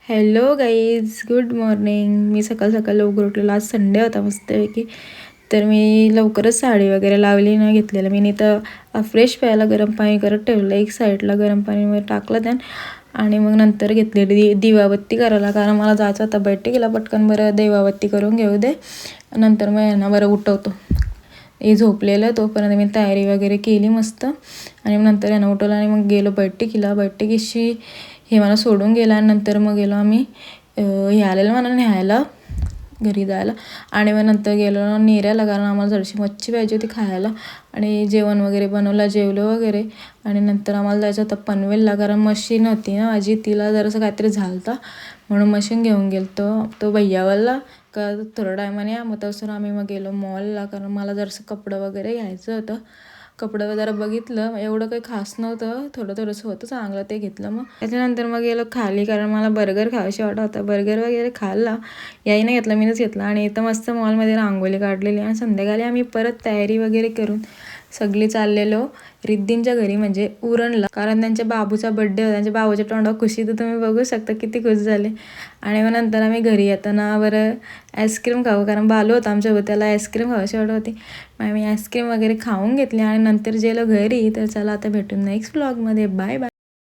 Hello guys, good morning. मी सकाळ सकाळ लवकर उठलेलो. आज संडे होता मस्तपैकी. तर मी लवकरच साडी वगैरे लावली न घेतलेलं. मी तर फ्रेश प्यायला गरम पाणी करत ठेवलं. एक साईडला गरम पाणीवर टाकलं त्यान आणि मग नंतर घेतलेली दिवाबत्ती करायला, कारण मला जायचं होतं बैठकीला. पटकन बरं दिवाबत्ती करून घेऊ दे, नंतर मग यांना बरं उठवतो. हे झोपलेलं, तोपर्यंत मी तयारी वगैरे केली मस्त. आणि मग नंतर यांना उठवलं आणि मग गेलो बैठकीला. बैठकीशी हे मला सोडून गेला आणि नंतर मग गेलो आम्ही हे आलेलं मला न्यायला घरी जायला. आणि मग नंतर गेलो नेऱ्याला, कारण आम्हाला जराशी मच्छी पाहिजे होती खायला. आणि जेवण वगैरे बनवलं, जेवलो वगैरे. आणि नंतर आम्हाला जायचं होतं पनवेलला, कारण मशीन होती ना माझी, तिला जरासं काहीतरी झालं होतं म्हणून मशीन घेऊन गेलो तो भैयावाला का थोड्या टायमाने. मग तसं आम्ही मग गेलो मॉलला, कारण मला जरासं कपडं वगैरे घ्यायचं होतं. कपडं वगैरे बघितलं, एवढं काही खास नव्हतं, थोडंसं होतं चांगलं, ते घेतलं. मग त्याच्यानंतर मग गेलो खाली, कारण मला बर्गर खावायची वाटत होता. बर्गर वगैरे खाल्ला, याही नाही घेतला, मीनच घेतला. आणि इथं मस्त मॉलमध्ये रांगोळी काढलेली. आणि संध्याकाळी आम्ही परत तयारी वगैरे करून सगळी चाललेलो रिद्दींच्या घरी, म्हणजे उरणला, कारण त्यांच्या बाबूचा बड्डे होता. त्यांच्या बाबूच्या तोंडावर खुशी तर तुम्ही बघू शकता किती खुश झाले. आणि मग नंतर आम्ही घरी येताना बरं आईस्क्रीम खाऊ, कारण बालू होता आमच्यासोबत, त्याला आईस्क्रीम खावायची वाटत होती. मग आम्ही आईस्क्रीम वगैरे खाऊन घेतली आणि नंतर गेलो घरी. तर चला आता भेटून नेक्स्ट व्लॉगमध्ये. Bye bye.